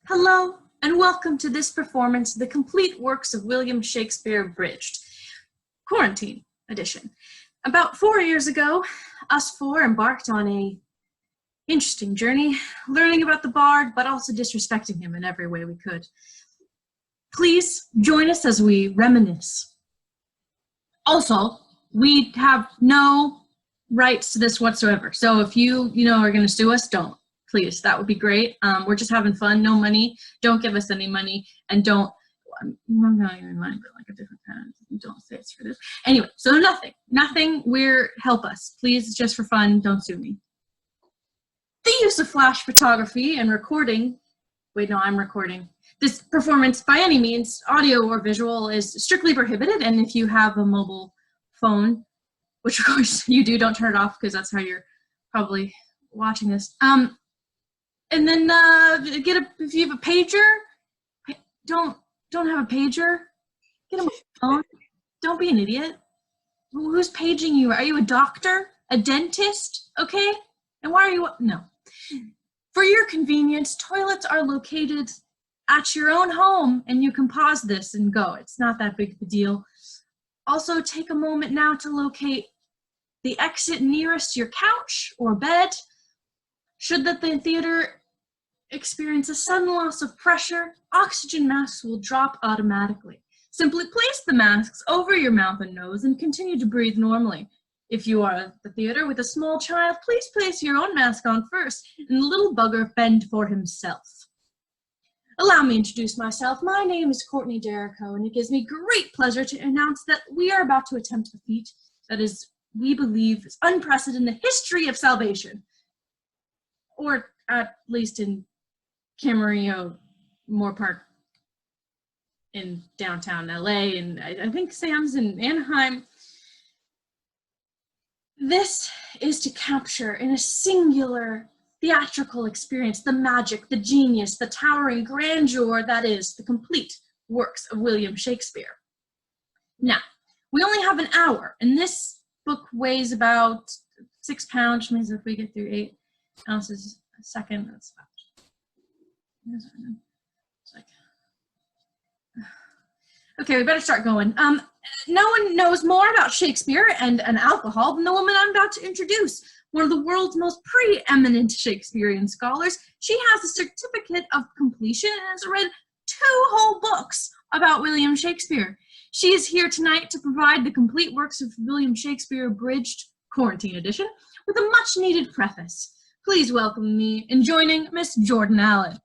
Hello, and welcome to this performance of the complete works of William Shakespeare Abridged, Quarantine Edition. About 4 years ago, us four embarked on a interesting journey, learning about the bard, but also disrespecting him in every way we could. Please join us as we reminisce. Also, we have no rights to this whatsoever, so if you are going to sue us, don't. Please, that would be great. We're just having fun, no money. Don't give us any money, and don't, I'm not even mind, but like a different kind of, don't say it's for this. Anyway, so nothing, help us. Please, just for fun, don't sue me. The use of flash photography and recording, I'm recording. This performance, by any means, audio or visual, is strictly prohibited, and if you have a mobile phone, which of course you do, don't turn it off, because that's how you're probably watching this. And then if you have a pager, don't have a pager. Get a phone. Don't be an idiot. Who's paging you? Are you a doctor? A dentist? Okay? And why are you? No. For your convenience, toilets are located at your own home, and you can pause this and go. It's not that big of a deal. Also, take a moment now to locate the exit nearest your couch or bed. Should the theater experience a sudden loss of pressure, oxygen masks will drop automatically. Simply place the masks over your mouth and nose and continue to breathe normally. If you are at the theater with a small child, please place your own mask on first and the little bugger fend for himself. Allow me to introduce myself. My name is Courtney Derrico, and it gives me great pleasure to announce that we are about to attempt a feat that is, we believe, is unprecedented in the history of salvation. Or at least in Camarillo Moore Park in downtown LA, and I think Sam's in Anaheim. This is to capture in a singular theatrical experience the magic, the genius, the towering grandeur that is the complete works of William Shakespeare. Now, we only have an hour, and this book weighs about 6 pounds, which means if we get through 8 ounces a second, that's about. It's like, okay, we better start going. No one knows more about Shakespeare and alcohol than the woman I'm about to introduce, one of the world's most preeminent Shakespearean scholars. She has a certificate of completion and has read 2 whole books about William Shakespeare. She is here tonight to provide the complete works of William Shakespeare Abridged, Quarantine Edition, with a much-needed preface. Please welcome me in joining Miss Jordan Allen.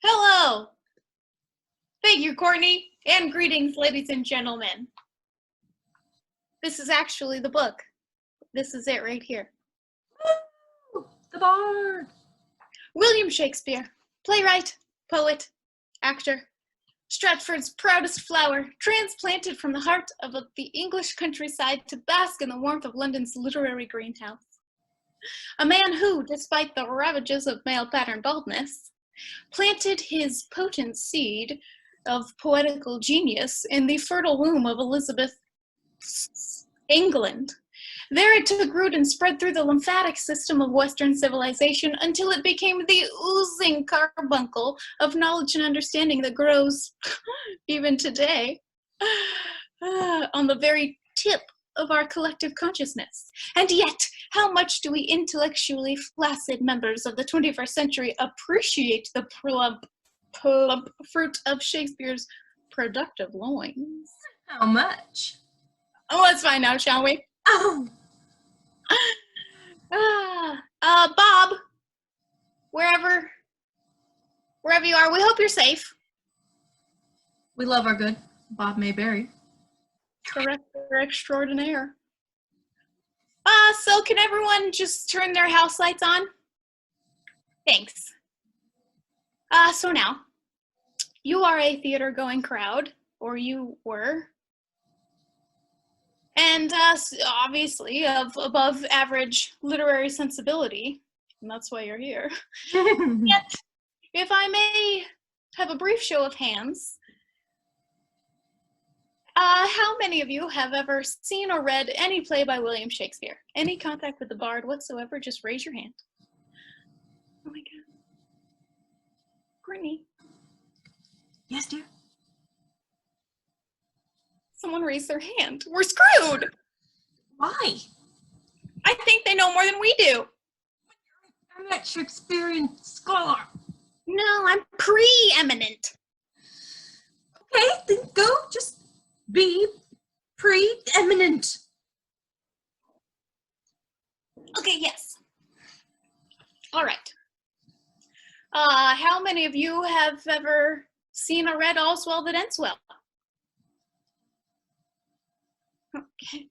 Hello! Thank you, Courtney, and greetings, ladies and gentlemen. This is actually the book. This is it right here. Woo! The bard! William Shakespeare, playwright, poet, actor, Stratford's proudest flower, transplanted from the heart of the English countryside to bask in the warmth of London's literary greenhouse. A man who, despite the ravages of male pattern baldness, planted his potent seed of poetical genius in the fertile womb of Elizabeth's England. There it took root and spread through the lymphatic system of Western civilization until it became the oozing carbuncle of knowledge and understanding that grows, even today, on the very tip of our collective consciousness. And yet, how much do we intellectually flaccid members of the 21st century appreciate the plump fruit of Shakespeare's productive loins? How much? Oh, let's find out, shall we? Oh! Bob, wherever you are, we hope you're safe. We love our good Bob Mayberry. Director extraordinaire. So can everyone just turn their house lights on? Thanks. So now, you are a theater-going crowd, or you were, and obviously of above average literary sensibility, and that's why you're here. Yet, if I may have a brief show of hands, how many of you have ever seen or read any play by William Shakespeare? Any contact with the bard whatsoever, just raise your hand. Oh my God. Yes, dear? Someone raised their hand. We're screwed! Why? I think they know more than we do. I'm not Shakespearean scholar. No, I'm preeminent. Okay, then go just be preeminent. Okay, yes. All right. How many of you have ever seen or read All's Well That Ends Well? Okay.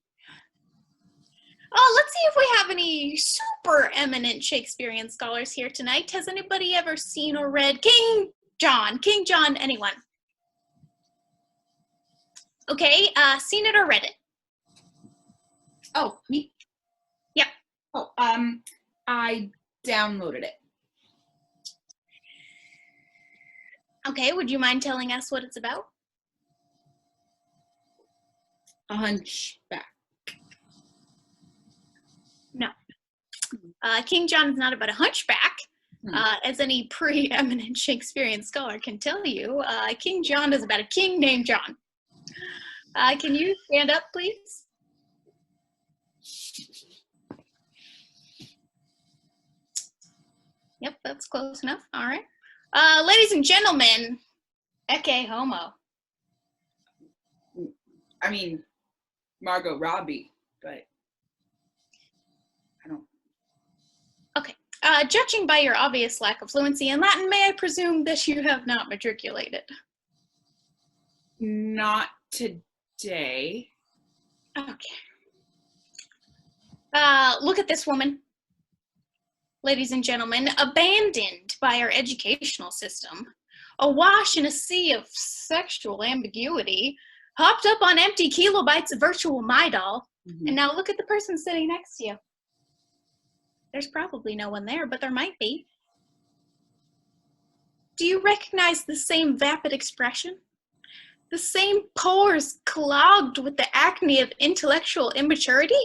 Let's see if we have any super eminent Shakespearean scholars here tonight. Has anybody ever seen or read King John? King John, anyone? Okay, seen it or read it? Oh, me? Yeah. Oh, I downloaded it. Okay, would you mind telling us what it's about? A hunchback. No. King John is not about a hunchback. As any preeminent Shakespearean scholar can tell you, King John is about a king named John. Can you stand up, please? Yep, that's close enough. All right. Ladies and gentlemen, ecce homo. I mean, Margot Robbie, but I don't. Okay. Judging by your obvious lack of fluency in Latin, may I presume that you have not matriculated? Not today. Okay. Look at this woman. Ladies and gentlemen, abandoned by our educational system, awash in a sea of sexual ambiguity, hopped up on empty kilobytes of virtual MyDoll, and now look at the person sitting next to you. There's probably no one there, but there might be. Do you recognize the same vapid expression? The same pores clogged with the acne of intellectual immaturity?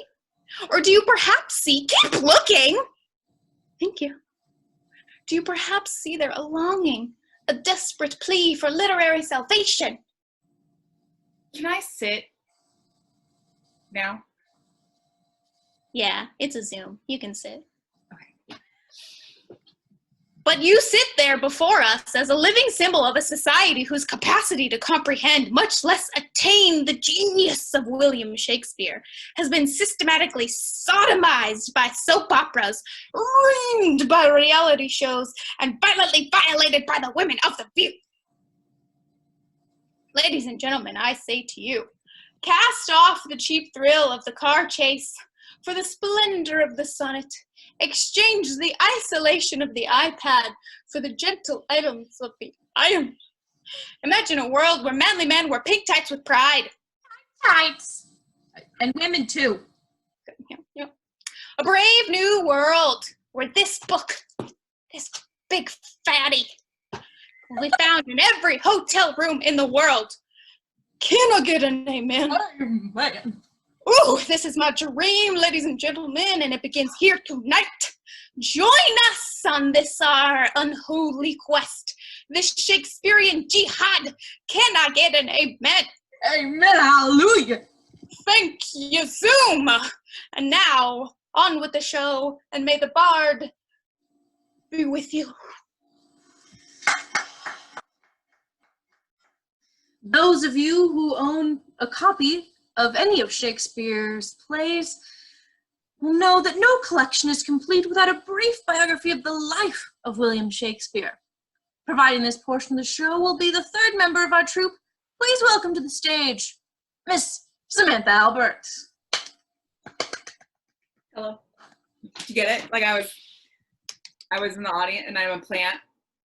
Or do you perhaps see, keep looking! Thank you. Do you perhaps see there a longing, a desperate plea for literary salvation? Can I sit now? Yeah, it's a Zoom. You can sit. Okay. But you sit there before us as a living symbol of a society whose capacity to comprehend, much less attain the genius of William Shakespeare, has been systematically sodomized by soap operas, ruined by reality shows, and violently violated by the women of the View. Ladies and gentlemen, I say to you, cast off the cheap thrill of the car chase for the splendor of the sonnet. Exchange the isolation of the iPad for the gentle items of the iron. Imagine a world where manly men wear pink tights with pride. Tights. And women too. Yeah. A brave new world where this book, this big fatty, will be found in every hotel room in the world. Can I get an amen? Amen. Ooh, this is my dream, ladies and gentlemen, and it begins here tonight. Join us on this our unholy quest, this Shakespearean jihad. Can I get an amen? Amen. Hallelujah. Thank you, Zoom. And now, on with the show, and may the bard be with you. Those of you who own a copy of any of Shakespeare's plays will know that no collection is complete without a brief biography of the life of William Shakespeare. Providing this portion of the show will be the third member of our troupe. Please welcome to the stage, Miss Samantha Albert. Hello. Did you get it? Like I was in the audience and I'm a plant.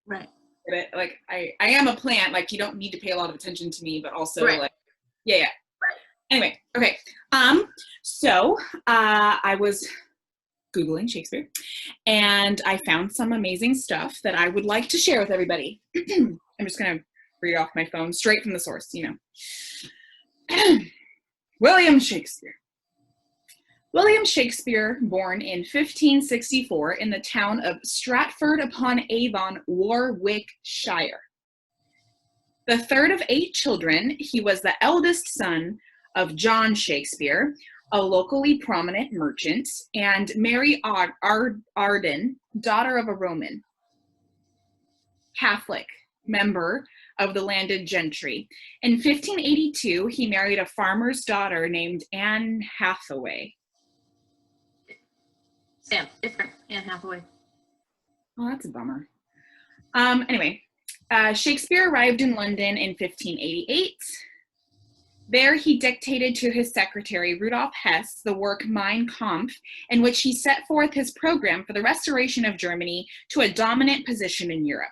Right. Get it? Like I am a plant. Like you don't need to pay a lot of attention to me, but also Right. like yeah. Right. Anyway, okay. So I was Googling Shakespeare and I found some amazing stuff that I would like to share with everybody. I'm just gonna read off my phone straight from the source, you know. William Shakespeare. William Shakespeare, born in 1564 in the town of Stratford-upon-Avon, Warwickshire. The third of 8 children, he was the eldest son of John Shakespeare, a locally prominent merchant, and Mary Arden, daughter of a Roman Catholic member of the landed gentry. In 1582, he married a farmer's daughter named Anne Hathaway. Sam, different. Anne Hathaway. Oh, that's a bummer. Anyway, Shakespeare arrived in London in 1588. There he dictated to his secretary, Rudolf Hess, the work Mein Kampf, in which he set forth his program for the restoration of Germany to a dominant position in Europe.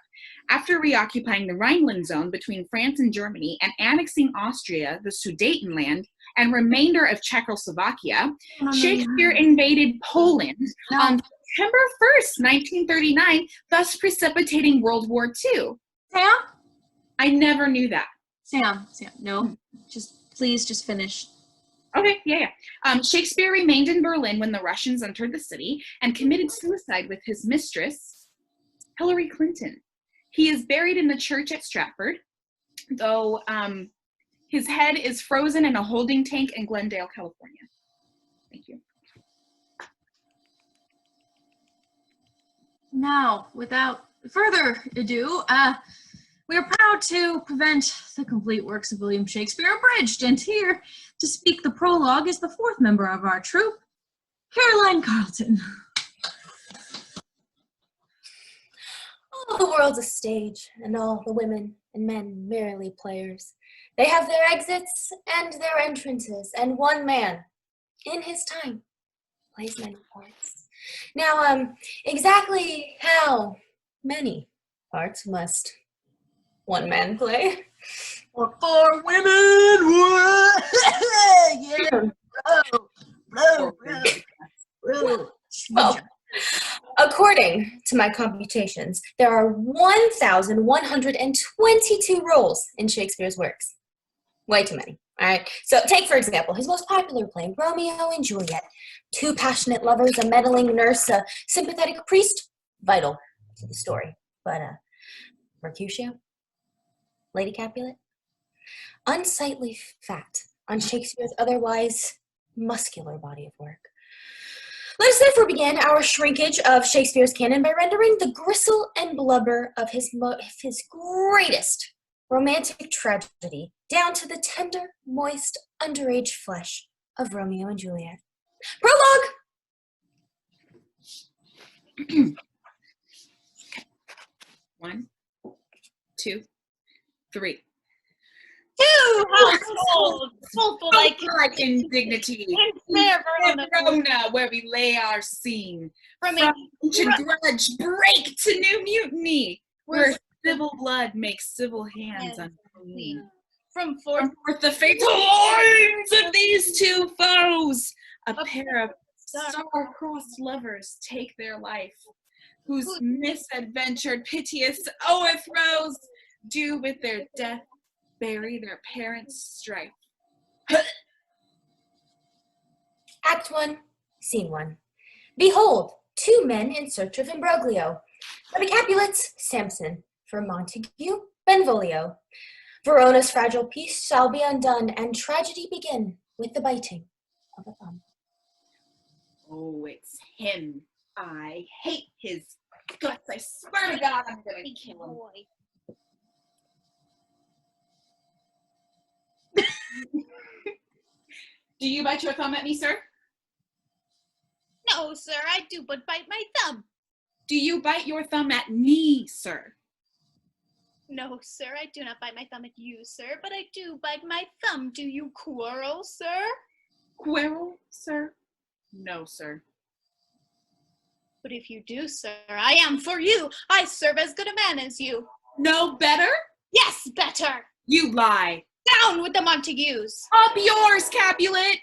After reoccupying the Rhineland zone between France and Germany and annexing Austria, the Sudetenland, and remainder of Czechoslovakia, Shakespeare invaded Poland on September 1st, 1939, thus precipitating World War II. Sam? I never knew that. Sam, no. Please just finish. Okay, yeah. Shakespeare remained in Berlin when the Russians entered the city and committed suicide with his mistress, Hillary Clinton. He is buried in the church at Stratford, though his head is frozen in a holding tank in Glendale, California. Thank you. Now, without further ado, we are proud to present the complete works of William Shakespeare Abridged, and here to speak the prologue is the 4th member of our troupe, Caroline Carlton. All the world's a stage, and all the women and men merely players. They have their exits and their entrances, and one man, in his time, plays many parts. Now, exactly how many parts must one man play? Or 4 women! Yeah! Well, according to my computations, there are 1,122 roles in Shakespeare's works. Way too many. All right. So take, for example, his most popular play, Romeo and Juliet. 2 passionate lovers, a meddling nurse, a sympathetic priest, vital to the story. But Mercutio, Lady Capulet, unsightly fact on Shakespeare's otherwise muscular body of work. Let us therefore begin our shrinkage of Shakespeare's canon by rendering the gristle and blubber of his greatest romantic tragedy down to the tender, moist, underage flesh of Romeo and Juliet. Prologue! One, 2, 3. 2 households, soulful like indignity. Fair Verona, where we lay our scene. From ancient grudge, break to new mutiny, where civil blood makes civil hands unclean. From forth the fatal lines of these 2 foes, a pair of star-crossed lovers take their life, whose misadventured piteous overthrows do with their death bury their parents' strife. Act 1, Scene 1. Behold, 2 men in search of imbroglio. For the Capulets, Samson. For Montague, Benvolio. Verona's fragile peace shall be undone, and tragedy begin with the biting of a thumb. Oh, it's him. I hate his guts. I swear to God, I'm gonna kill him. Do you bite your thumb at me, sir? No, sir, I do but bite my thumb. Do you bite your thumb at me, sir? No, sir, I do not bite my thumb at you, sir, but I do bite my thumb. Do you quarrel, sir? Quarrel, sir? No, sir. But if you do, sir, I am for you. I serve as good a man as you. No better? Yes, better. You lie. Down with the Montagues. Up yours, Capulet.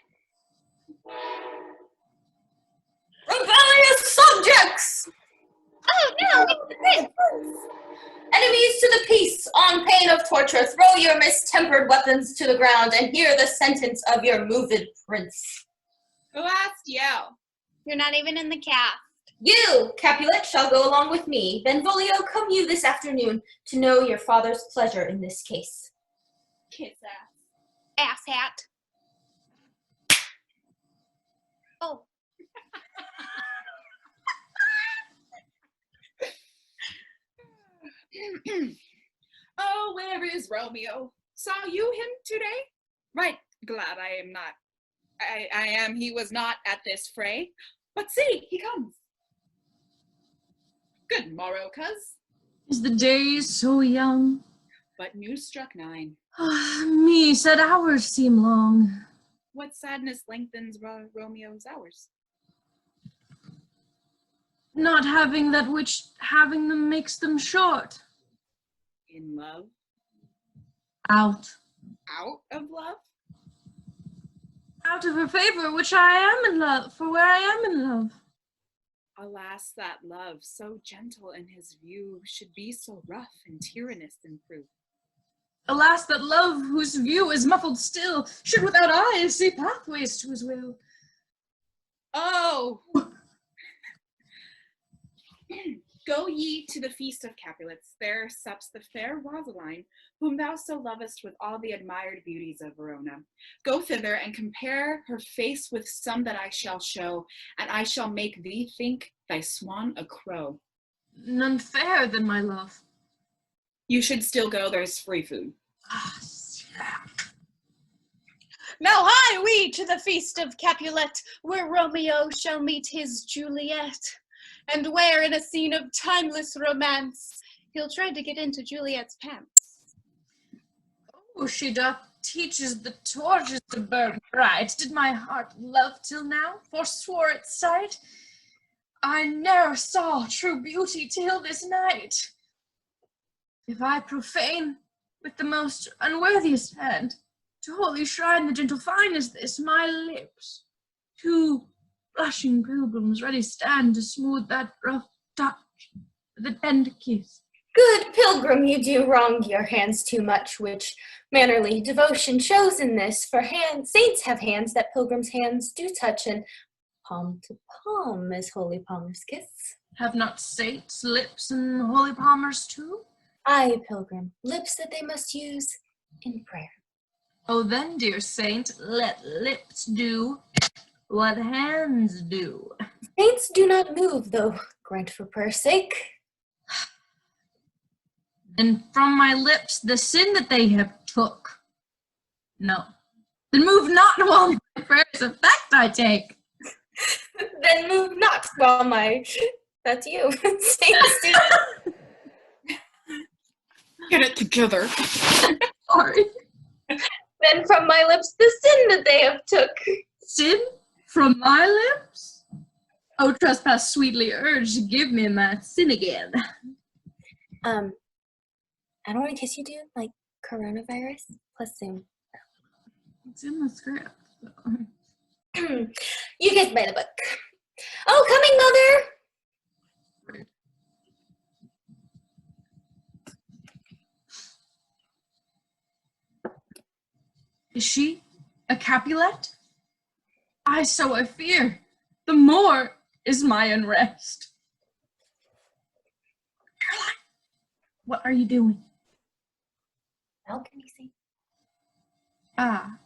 Rebellious subjects! Oh, no, Enemies to the peace, on pain of torture, throw your mistempered weapons to the ground and hear the sentence of your moved prince. Who asked you? You're not even in the cast. You, Capulet, shall go along with me. Benvolio, come you this afternoon to know your father's pleasure in this case. Kiss ass. Ass hat. Oh. Oh, where is Romeo? Saw you him today? Right, glad I am not. I am he was not at this fray. But see, he comes. Good morrow, cuz. Is the day so young? But news struck 9. Me said hours seem long. What sadness lengthens Romeo's hours? Not having that which having them makes them short. In love? Out. Out of love? Out of her favor, which I am in love, for where I am in love. Alas, that love, so gentle in his view, should be so rough and tyrannous in proof. Alas, that love, whose view is muffled still, should without eyes see pathways to his will. Oh! Go ye to the feast of Capulets. There sups the fair Rosaline, whom thou so lovest with all the admired beauties of Verona. Go thither and compare her face with some that I shall show, and I shall make thee think thy swan a crow. None fairer than my love. You should still go, there's free food. Now hie we to the feast of Capulet, where Romeo shall meet his Juliet, and where in a scene of timeless romance, he'll try to get into Juliet's pants. Oh, she doth teaches the torches to burn bright. Did my heart love till now, forswore its sight? I ne'er saw true beauty till this night. If I profane with the most unworthiest hand to holy shrine the gentle fine as this, my lips, two blushing pilgrims ready stand to smooth that rough touch with a tender kiss. Good pilgrim, you do wrong your hands too much, which mannerly devotion shows in this, for saints have hands that pilgrims' hands do touch, and palm to palm is holy palmer's kiss. Have not saints lips and holy palmers too? Aye, pilgrim, lips that they must use in prayer. Oh, then, dear saint, let lips do what hands do. Saints do not move, though grant for prayer's sake. Then from my lips the sin that they have took. No. Then move not while my prayer's effect I take. Then move not while my... That's you. Saints do not... Get it together. Sorry. Then from my lips the sin that they have took. Sin from my lips? Oh, trespass sweetly urged, give me my sin again. I don't want to kiss you, dude. Like coronavirus plus Zoom. It's in the script. You guys buy the book. Oh, coming, mother! Is she a Capulet? I so I fear. The more is my unrest. Caroline, what are you doing? Balcony seat. Ah,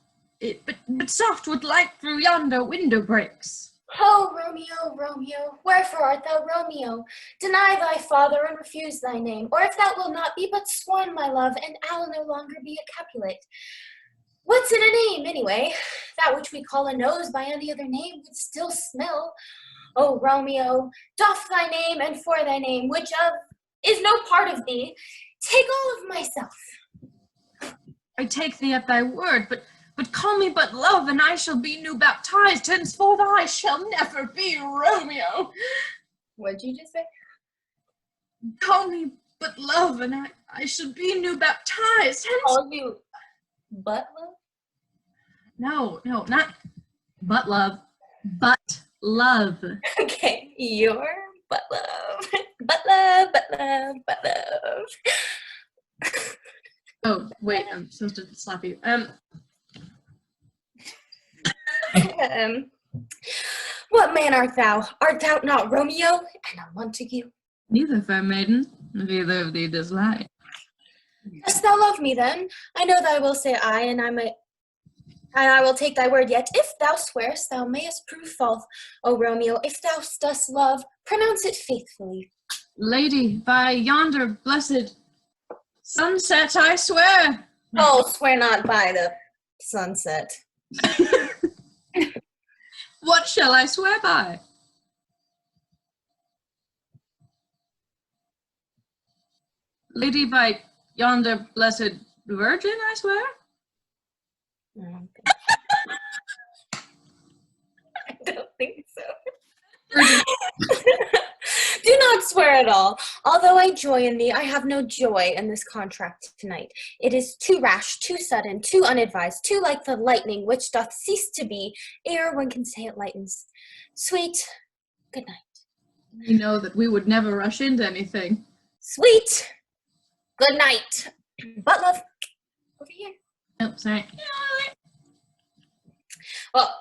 but soft with light through yonder window breaks. Oh, Romeo, Romeo, wherefore art thou Romeo? Deny thy father and refuse thy name, or if thou wilt not, be but sworn, my love, and I'll no longer be a Capulet. What's in a name, anyway? That which we call a nose by any other name would still smell. Oh, Romeo, doff thy name, and for thy name, which of is no part of thee, take all of myself. I take thee at thy word, but call me but love, and I shall be new baptized. Henceforth I shall never be Romeo. What'd you just say? Call me but love, and I shall be new baptized. Call you but love? No, not but love, but love. Okay, your but love. But love, but love, but love. Oh, wait, I'm supposed to slap you. What man art thou? Art thou not Romeo and a Montague? Neither, fair maiden, neither of thee does lie. Dost thou love me then? I know thou wilt say aye, and I will take thy word. Yet if thou swearest, thou mayest prove false. O Romeo, if thou dost love, pronounce it faithfully. Lady, by yonder blessed sunset, I swear. Oh, swear not by the sunset. What shall I swear by? Lady, by yonder blessed Virgin, I swear. I don't think so. Do not swear at all. Although I joy in thee, I have no joy in this contract tonight. It is too rash, too sudden, too unadvised, too like the lightning which doth cease to be, ere one can say it lightens. Sweet, good night. You know that we would never rush into anything. Sweet, good night. But love, over here. Oh, sorry. Well,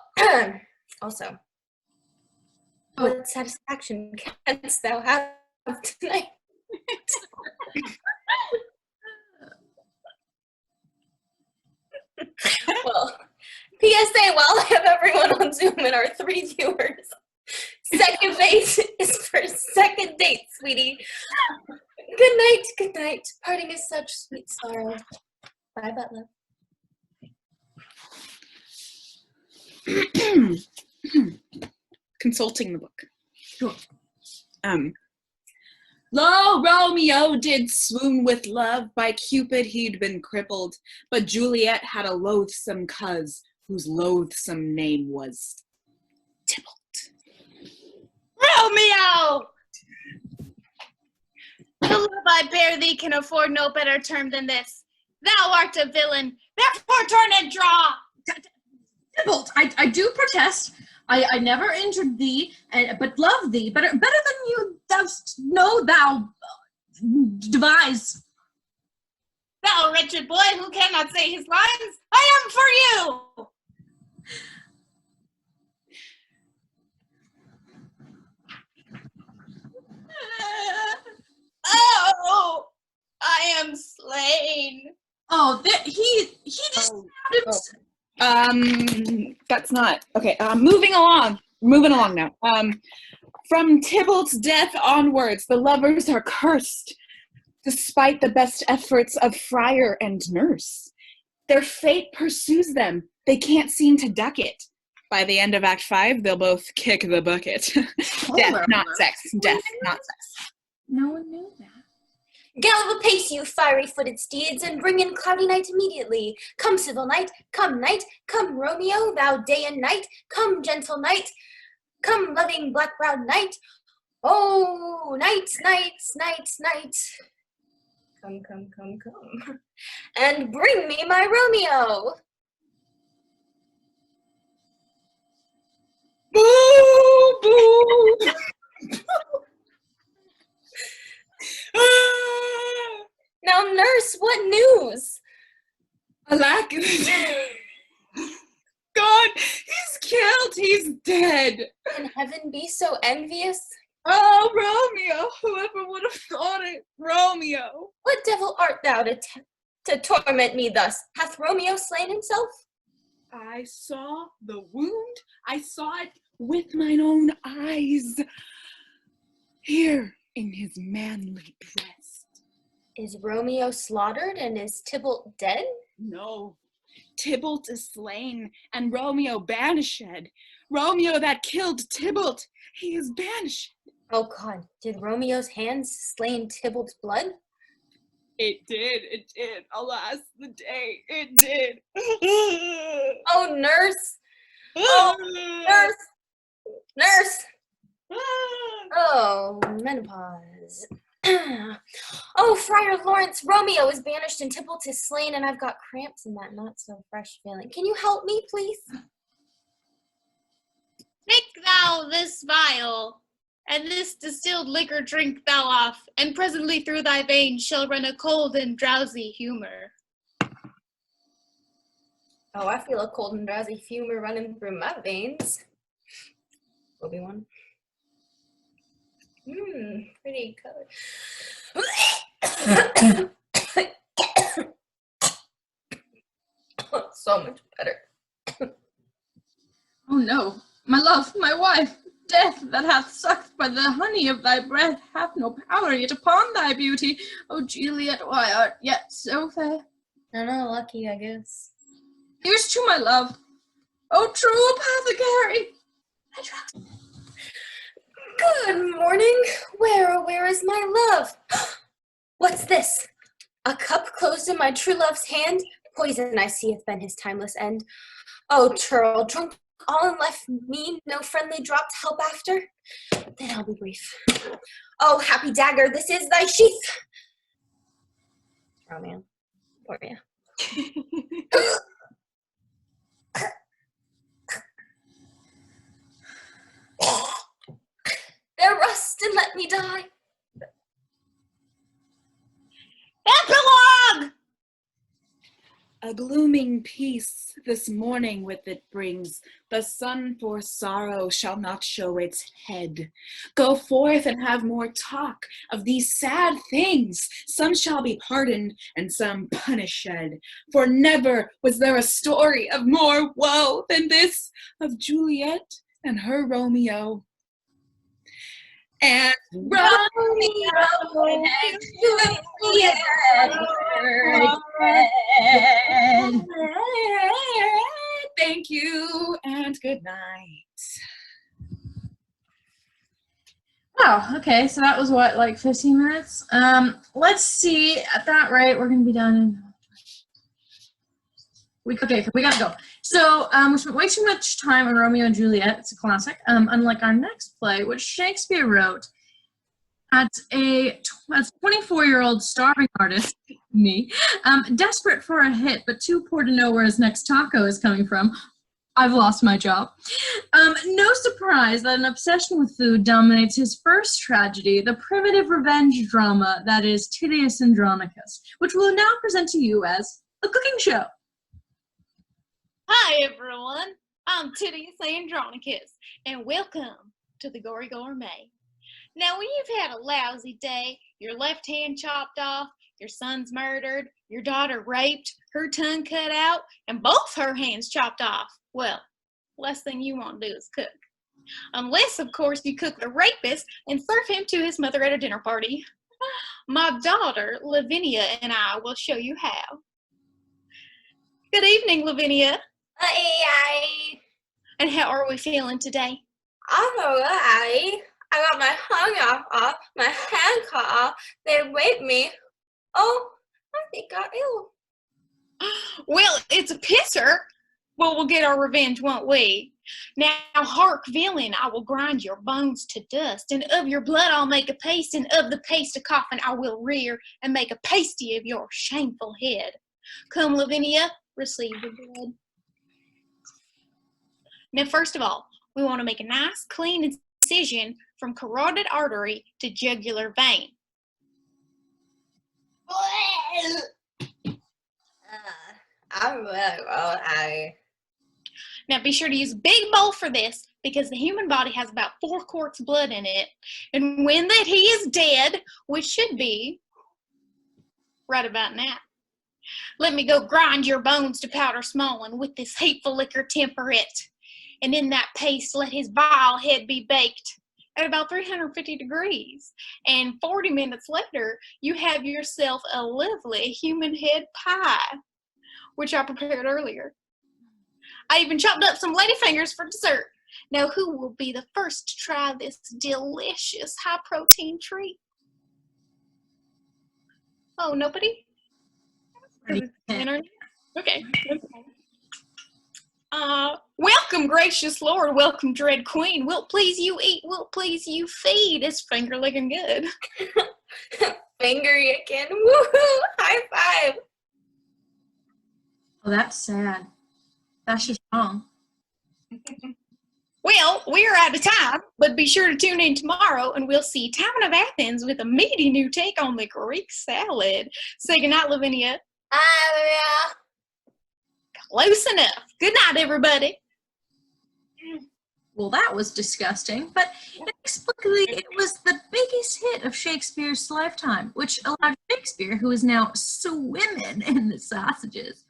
also, what satisfaction canst thou have tonight? Well, PSA, while I have everyone on Zoom and our 3 viewers, second base is for second date, sweetie. Good night, good night. Parting is such sweet sorrow. Bye, Butler. Consulting the book. Sure. Lo, Romeo did swoon with love, by Cupid he'd been crippled, but Juliet had a loathsome coz, whose loathsome name was Tybalt. Romeo! The love I bear thee can afford no better term than this. Thou art a villain, therefore turn and draw. Tybalt, I do protest. I never injured thee, but love thee better than you dost know thou devise. Thou wretched boy who cannot say his lines, I am for you. Oh, I am slain. Oh, he just That's not okay. Moving along now. From Tybalt's death onwards, the lovers are cursed, despite the best efforts of friar and nurse. Their fate pursues them. They can't seem to duck it. By the end of Act 5, they'll both kick the bucket. Death, not sex. Death, not sex. No one knew that. Gallop apace, you fiery-footed steeds, and bring in cloudy night immediately. Come, civil knight, come, Romeo, thou day and night. Come, gentle knight, come, loving black-browed knight. Oh, night. Come. And bring me my Romeo. Boo, boo. Now, nurse, what news? Alack. God, he's killed. He's dead. Can heaven be so envious? Oh, Romeo. Whoever would have thought it? Romeo. What devil art thou to torment me thus? Hath Romeo slain himself? I saw the wound. I saw it with mine own eyes. Here in his manly breast. Is Romeo slaughtered and is Tybalt dead? No. Tybalt is slain and Romeo banished. Romeo that killed Tybalt, he is banished. Oh God, did Romeo's hands stain Tybalt's blood? It did. Alas, the day, it did. Oh, nurse! Oh, nurse! Oh, menopause. Oh, Friar Lawrence, Romeo is banished and Tybalt is slain, and I've got cramps in that not so fresh feeling. Can you help me, please? Take thou this vial, and this distilled liquor drink thou off, and presently through thy veins shall run a cold and drowsy humor. Oh, I feel a cold and drowsy humor running through my veins. Obi-Wan. Pretty color. So much better. Oh no, my love, my wife, death that hath sucked by the honey of thy breath hath no power yet upon thy beauty. O Juliet, why art yet so fair? I know, lucky, I guess. Here's to my love. O true apothecary! I trust. Good morning. Where is my love? What's this? A cup closed in my true love's hand? Poison I see hath been his timeless end. Oh, churl, drunk all and left me no friendly drop to help after? Then I'll be brief. Oh, happy dagger, this is thy sheath. Oh, man. For you. There rust and let me die. Epilogue! A glooming peace this morning with it brings. The sun for sorrow shall not show its head. Go forth and have more talk of these sad things. Some shall be pardoned and some punished. For never was there a story of more woe than this of Juliet and her Romeo. And Romeo and Juliet. Thank you and good night. Wow, okay, so that was what, like 15 minutes? Let's see, at that rate, we're gonna be done in... Okay, we gotta go. So, we spent way too much time on Romeo and Juliet. It's a classic. Unlike our next play, which Shakespeare wrote as a 24-year-old starving artist, me, desperate for a hit, but too poor to know where his next taco is coming from. I've lost my job. No surprise that an obsession with food dominates his first tragedy, the primitive revenge drama that is Titius Andronicus, which we'll now present to you as a cooking show. Hi everyone, I'm Titius Andronicus, and welcome to the Gory Gourmet. Now when you've had a lousy day, your left hand chopped off, your son's murdered, your daughter raped, her tongue cut out, and both her hands chopped off, well, last thing you want to do is cook. Unless, of course, you cook the rapist and serve him to his mother at a dinner party. My daughter, Lavinia, and I will show you how. Good evening, Lavinia. Aye. And how are we feeling today? I'm alright. I got my tongue off, my hand cut off. They raped me. Oh, I think I ill. Well, it's a pisser. Well, we'll get our revenge, won't we? Now, hark, villain, I will grind your bones to dust, and of your blood I'll make a paste, and of the paste a coffin I will rear, and make a pasty of your shameful head. Come, Lavinia, receive the blood. Now, first of all, we want to make a nice, clean incision from carotid artery to jugular vein. Now, be sure to use a big bowl for this because the human body has about 4 quarts of blood in it. And when that he is dead, which should be right about now, let me go grind your bones to powder small, and with this hateful liquor temper it. And in that paste, let his vile head be baked at about 350 degrees. And 40 minutes later, you have yourself a lovely human head pie, which I prepared earlier. I even chopped up some ladyfingers for dessert. Now, who will be the first to try this delicious high-protein treat? Oh, nobody? Okay. Welcome, gracious Lord. Welcome, dread Queen. Wilt please you eat, wilt please you feed. It's finger looking good. Finger again. Woohoo! High five. Oh, that's sad. That's just wrong. Well, we're out of time, but be sure to tune in tomorrow and we'll see Town of Athens with a meaty new take on the Greek salad. Say goodnight, Lavinia. Close enough. Good night, everybody. well, that was disgusting, but inexplicably it was the biggest hit of Shakespeare's lifetime, which allowed Shakespeare, who is now swimming in the sausages.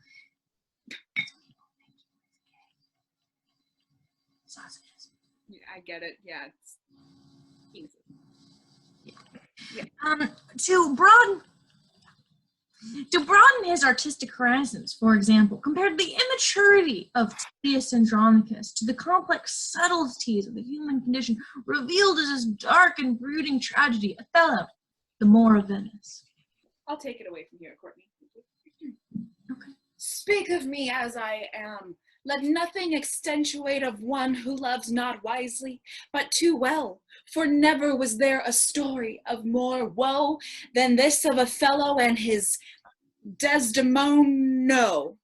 Sausages. I get it. Yeah. It's penises. To broaden his artistic horizons, for example, compared the immaturity of Titius Andronicus to the complex subtleties of the human condition revealed as his dark and brooding tragedy, Othello, the Moor of Venice. I'll take it away from here, Courtney. Okay. Speak of me as I am. Let nothing accentuate of one who loves not wisely, but too well. For never was there a story of more woe than this of Othello and his Desdemona.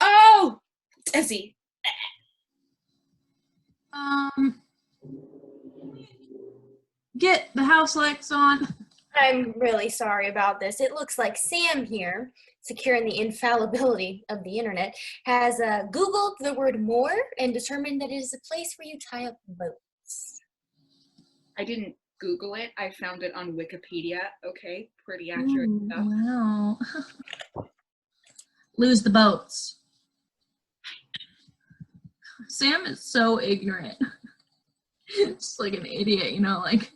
Oh, Desi. Get the house lights on. I'm really sorry about this. It looks like Sam here, secure in the infallibility of the internet, has Googled the word moor and determined that it is a place where you tie up boats. I didn't Google it. I found it on Wikipedia. Okay, pretty accurate stuff. Wow. Lose the boats. Sam is so ignorant. Just like an idiot, you know, like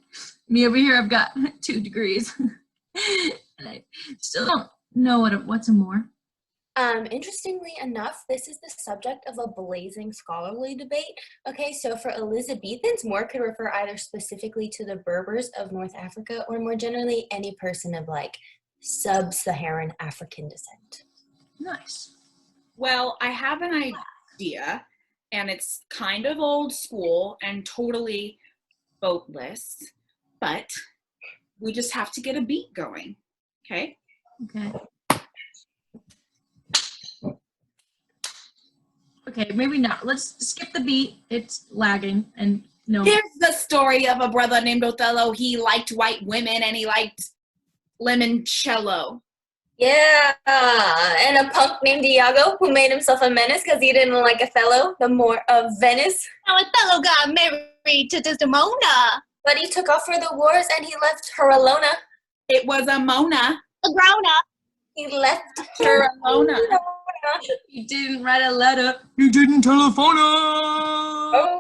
me over here, I've got 2 degrees. And I still don't know what's a moor. Interestingly enough, this is the subject of a blazing scholarly debate. Okay, so for Elizabethans, moor could refer either specifically to the Berbers of North Africa or more generally any person of like sub-Saharan African descent. Nice. Well, I have an idea, and it's kind of old school and totally boatless, but we just have to get a beat going, okay? Okay. Okay, maybe not. Let's skip the beat. It's lagging and no. Here's the story of a brother named Othello. He liked white women and he liked limoncello. Yeah, and a punk named Iago who made himself a menace because he didn't like Othello, the Moor of Venice. Now Othello got married to Desdemona. But he took off for the wars and he left her alone. It was a Mona. A grown-up. He left Her alone. He didn't write a letter. He didn't telephone her. Oh.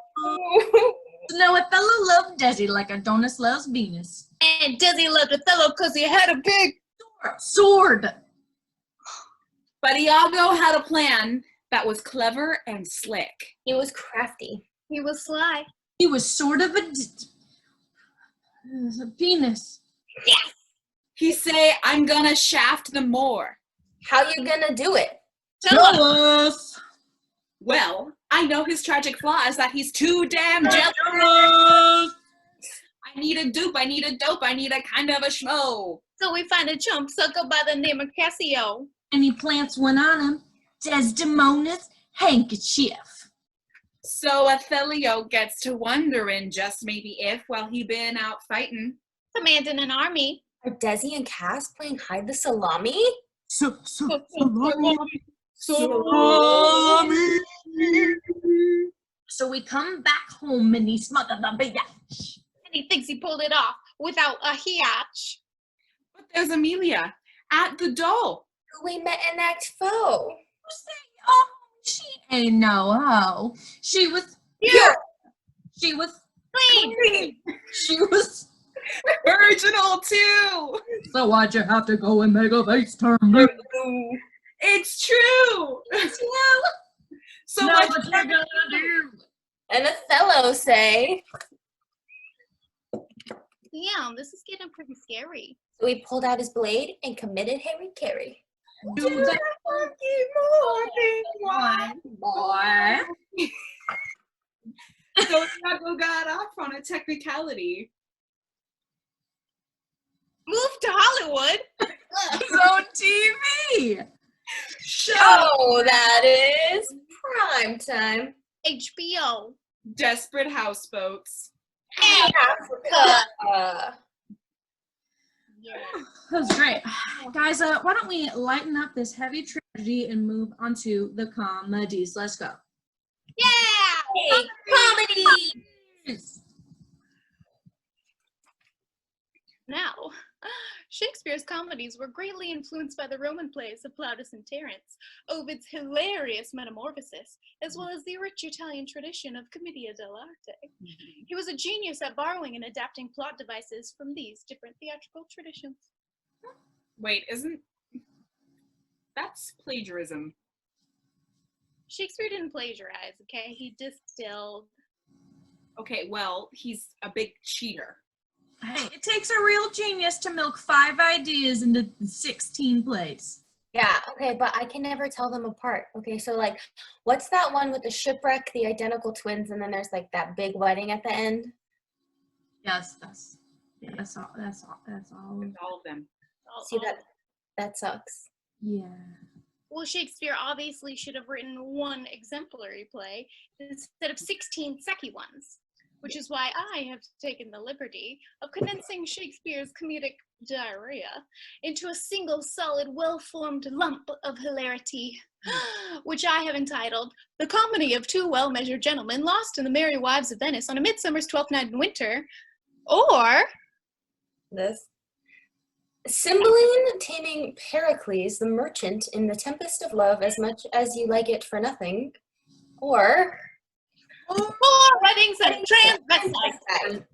No, Othello loved Desi like Adonis loves Venus. And Desi loved Othello because he had a big Sword. But Iago had a plan that was clever and slick. He was crafty. He was sly. He was sort of a penis. Yes. He say, I'm gonna shaft the Moor. How you gonna do it? Tell us. Jealous. Well, I know his tragic flaw is that he's too damn jealous. Jealous. I need a dupe, I need a dope, I need a kind of a schmo. So we find a chump sucker by the name of Cassio. And he plants one on him. Desdemona's handkerchief. So Othello gets to wondering just maybe if, while he been out fighting, Commanding an army. Are Desi and Cass playing hide the salami? Salami. So we come back home and he smothered the bitch. And he thinks he pulled it off without a hitch. but there's Amelia at the door. Who we met in Act 4. Oh, she ain't no hoe. She was Pure. She was Clean. She was. Original too. So why'd you have to go and make a face turn? It's true. So Now what what you gonna do? And Othello say, Yeah, this is getting pretty scary. so he pulled out his blade and committed Harry Carey. Do that boy. So Iago got off on a technicality. Move to Hollywood. His own TV. Oh, that is prime time. HBO. Desperate houseboats. Africa. Yeah. That was great. Guys, why don't we lighten up this heavy tragedy and move on to the comedies. Let's go. Yeah. Hey, comedy! Now, Shakespeare's comedies were greatly influenced by the Roman plays of Plautus and Terence, Ovid's hilarious Metamorphosis, as well as the rich Italian tradition of Commedia dell'arte. He was a genius at borrowing and adapting plot devices from these different theatrical traditions. Wait, that's plagiarism. Shakespeare didn't plagiarize, okay? He distilled. Okay, well, he's a big cheater. Hey, it takes a real genius to milk 5 ideas into 16 plays. Yeah, okay, but I can never tell them apart. Okay, so like, what's that one with the shipwreck, the identical twins, and then there's like that big wedding at the end? Yes, that's all. It's all of them. See, that sucks. Yeah. Well, Shakespeare obviously should have written one exemplary play instead of 16 sucky ones, which is why I have taken the liberty of condensing Shakespeare's comedic diarrhea into a single solid, well-formed lump of hilarity, which I have entitled The Comedy of Two Well-Measured Gentlemen Lost in the Merry Wives of Venice on a Midsummer's Twelfth Night in Winter, or This. Cymbeline taming Pericles the merchant in The Tempest of Love as much as you like it for nothing, or Four Weddings and Transvestites.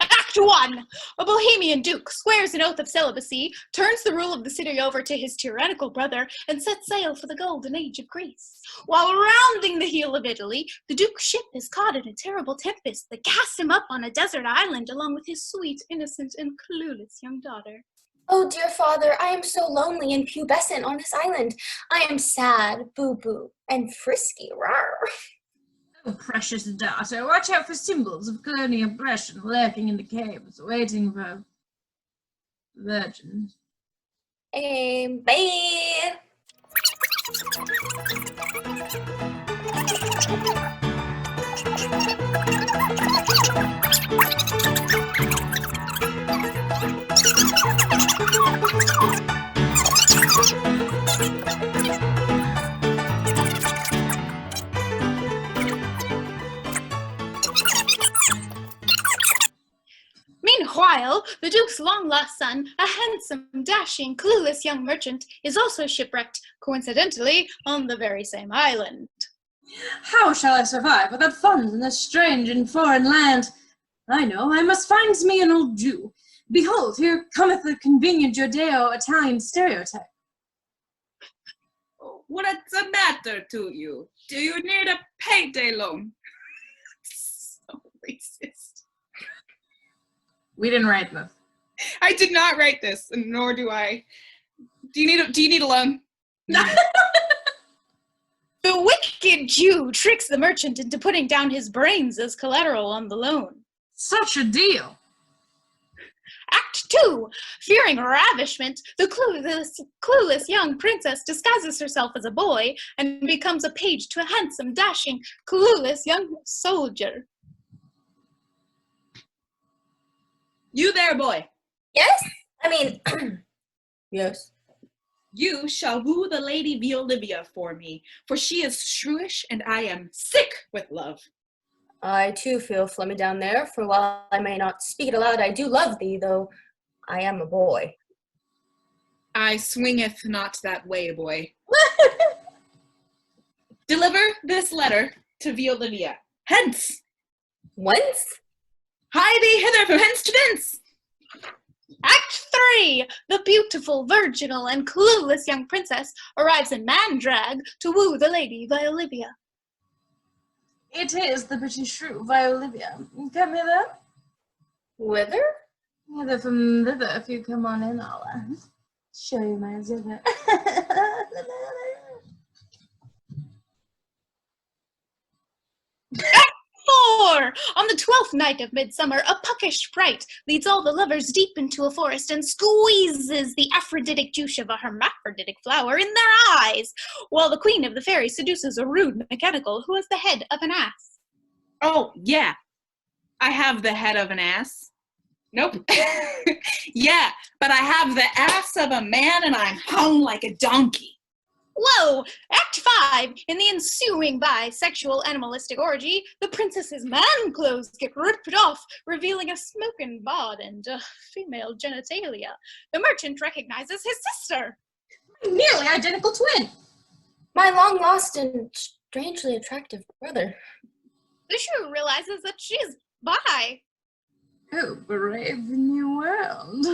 Act 1. A Bohemian duke swears an oath of celibacy, turns the rule of the city over to his tyrannical brother, and sets sail for the golden age of Greece. While rounding the heel of Italy, the duke's ship is caught in a terrible tempest that casts him up on a desert island along with his sweet, innocent, and clueless young daughter. oh dear father, I am so lonely and pubescent on this island. I am sad, boo-boo, and frisky, rawr. Oh, precious daughter, watch out for symbols of colonial oppression lurking in the caves, waiting for virgins. Bye. Meanwhile, the duke's long-lost son, a handsome, dashing, clueless young merchant, is also shipwrecked, coincidentally, on the very same island. How shall I survive without funds in this strange and foreign land? I know, I must find me an old Jew. Behold, here cometh the convenient Judeo-Italian stereotype. What's the matter to you? Do you need a payday loan? So racist. We didn't write this. I did not write this, and nor do I. Do you need a loan? The wicked Jew tricks the merchant into putting down his brains as collateral on the loan. Such a deal. Act 2. Fearing ravishment, the clueless young princess disguises herself as a boy and becomes a page to a handsome, dashing, clueless young soldier. You there, boy. Yes? I mean, yes. You shall woo the Lady Violivia for me, for she is shrewish and I am sick with love. I too feel flummy down there, for while I may not speak it aloud, I do love thee, though I am a boy. I swingeth not that way, boy. Deliver this letter to Violivia. Hence! Whence? Hie thee hither from hence to thence! Act 3. The beautiful, virginal, and clueless young princess arrives in man-drag to woo the Lady Violivia. It is the pretty shrew, Violivia. Come hither. Whither? Hither from thither, if you come on in, I'll show you my zither. Act 4. On the 12th night of midsummer, a puckish sprite leads all the lovers deep into a forest and squeezes the aphroditic juice of a hermaphroditic flower in their eyes, while the queen of the fairies seduces a rude mechanical who has the head of an ass. Oh, yeah. I have the head of an ass. Nope. Yeah, but I have the ass of a man and I'm hung like a donkey. Whoa! Act 5. In the ensuing bisexual animalistic orgy, the princess's man clothes get ripped off, revealing a smoking bod and female genitalia. The merchant recognizes his sister. Nearly identical twin. My long-lost and strangely attractive brother. The shrew realizes that she's bi. Oh, brave new world.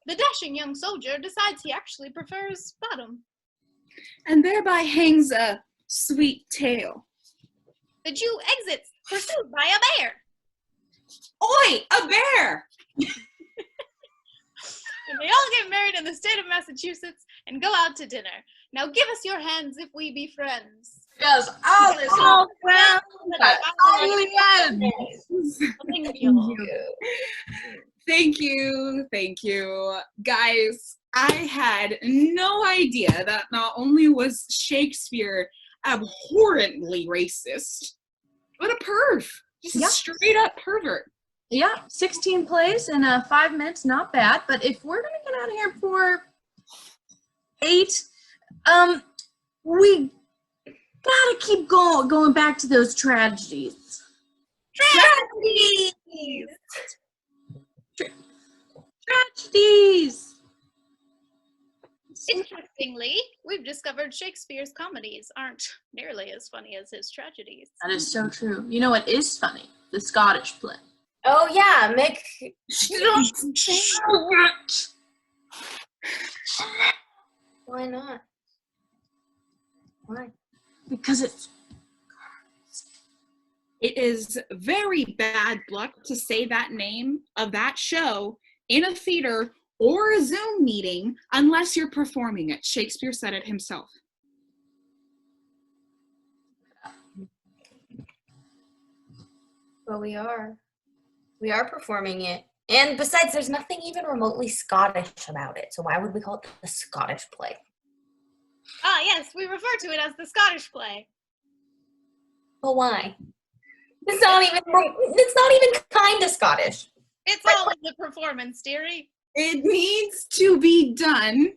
The dashing young soldier decides he actually prefers bottom. And thereby hangs a sweet tale. The Jew exits, pursued by a bear. Oi, a bear! And they all get married in the state of Massachusetts and go out to dinner. Now give us your hands if we be friends. Yes, all this. All well. Thank you. Thank you. Guys, I had no idea that not only was Shakespeare abhorrently racist, but a perv. Just a straight up pervert. Yeah, 16 plays in 5 minutes, not bad. But if we're gonna get out of here for 8, we gotta keep going back to those tragedies. Tragedies. Interestingly, we've discovered Shakespeare's comedies aren't nearly as funny as his tragedies. That is so true. You know what is funny? The Scottish play. Oh yeah, Mick. Why not? Why? Because it's It is very bad luck to say that name of that show in a theater or a Zoom meeting unless you're performing it. Shakespeare said it himself. Well, we are. We are performing it. And besides, there's nothing even remotely Scottish about it. So why would we call it the Scottish play? Ah, yes, we refer to it as the Scottish play. But why? It's not even kind of Scottish. It's all in the performance, dearie. It needs to be done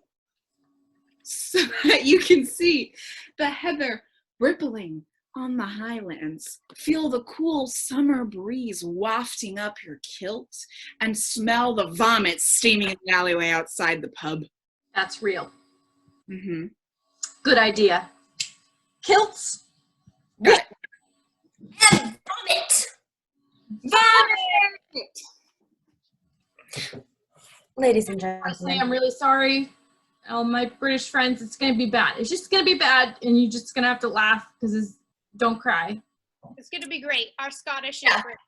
so that you can see the heather rippling on the highlands, feel the cool summer breeze wafting up your kilt, and smell the vomit steaming in the alleyway outside the pub. That's real. Mm-hmm. Good idea. Kilts. Got it. And vomit! Vomit! Ladies and Honestly, gentlemen. I'm really sorry. All my British friends, it's going to be bad. It's just going to be bad, and you're just going to have to laugh because don't cry. It's going to be great. Our Scottish Yeah. is great.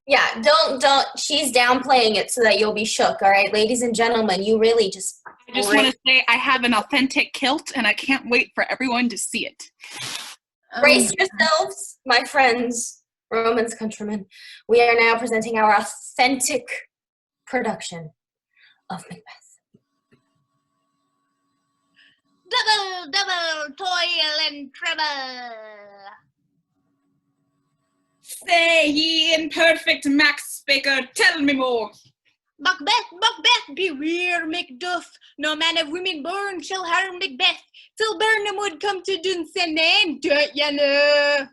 Yeah, don't. She's downplaying it so that you'll be shook, all right? Ladies and gentlemen, you really just... I just want to say I have an authentic kilt, and I can't wait for everyone to see it. Brace yourselves, my friends, Romans countrymen. We are now presenting our authentic production of Macbeth. Double, toil and trouble. Say ye in perfect Max Speaker, tell me more. Macbeth, beware Macduff. No man of women born shall harm Macbeth, till Burnham would come to Dunsinane, don't ya know?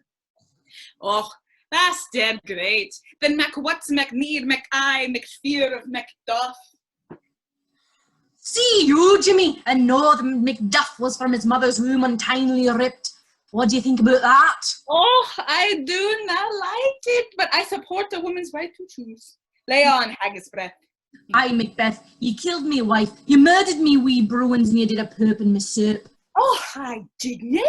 Oh, that's dead great. Then Mac what's Macneed, Mac-I, Macfear of Macduff? See you, Jimmy, and know that Macduff was from his mother's womb untimely ripped. What do you think about that? Oh, I do not like it, but I support a woman's right to choose. Lay on, haggis breath. Aye, Macbeth, you killed me wife. You murdered me wee Bruins and you did a poop in my soup. Oh, I didn't.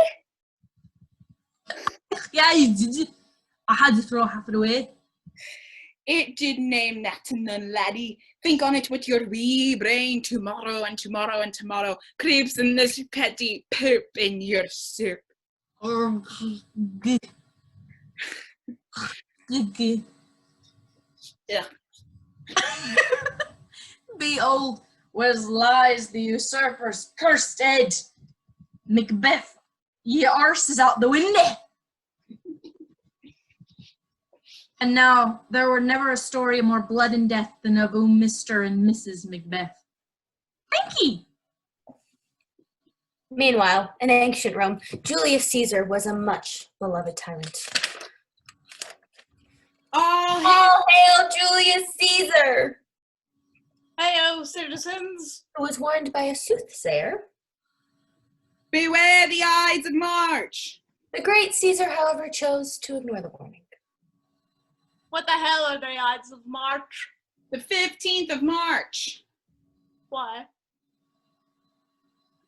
Yeah, you did. I had to throw half it away. It did name that to none, laddie. Think on it with your wee brain tomorrow and tomorrow and tomorrow. Creeps in this petty poop in your soup. Oh, good. Good. Yeah. Behold, where lies the usurper's cursed head. Macbeth, ye arse is out the window. And now, there were never a story of more blood and death than of Mr. and Mrs. Macbeth. Thank ye. Meanwhile, in ancient Rome, Julius Caesar was a much beloved tyrant. All hail Julius Caesar! Heyo, citizens! Who was warned by a soothsayer. Beware the Ides of March! The great Caesar, however, chose to ignore the warning. What the hell are the Ides of March? The 15th of March. Why?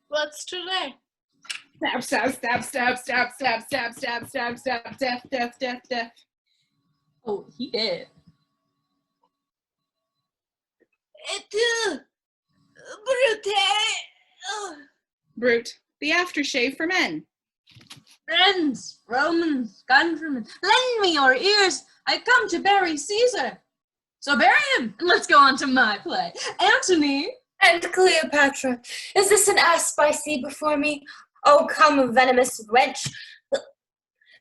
What's today? Stab, stab, stab, stab, stab, stab, stab, stab, stab, stab, death, death, death, death. Oh, he did. Brute. The aftershave for men. Friends, Romans, countrymen, lend me your ears. I come to bury Caesar. So bury him, and let's go on to my play. Antony. And Cleopatra, is this an asp I see before me? Oh, come, venomous wench.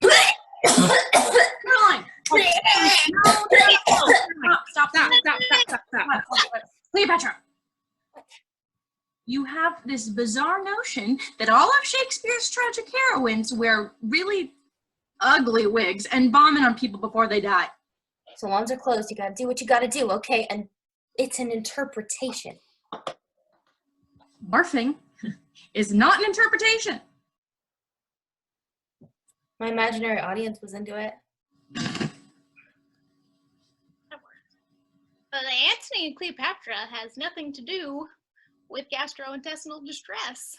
Caroline. Stop. Cleopatra. You have this bizarre notion that all of Shakespeare's tragic heroines wear really ugly wigs and vomit on people before they die. Salons are closed. You gotta do what you gotta do, okay? And it's an interpretation. Morphing is not an interpretation. My imaginary audience was into it. But Antony and Cleopatra has nothing to do with gastrointestinal distress.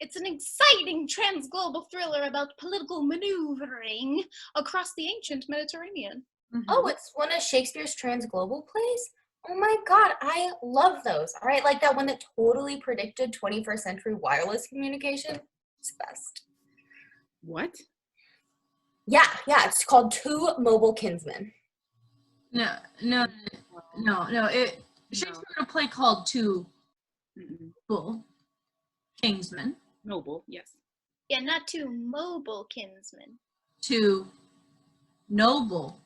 It's an exciting transglobal thriller about political maneuvering across the ancient Mediterranean. Mm-hmm. Oh, it's one of Shakespeare's transglobal plays? Oh my god, I love those. All right, like that one that totally predicted 21st century wireless communication. It's the best. What? Yeah, it's called Two Mobile Kinsmen. No. Shakespeare wrote a play called Two Bull Kingsmen. Noble, yes. Yeah, not two mobile kinsmen. Two Noble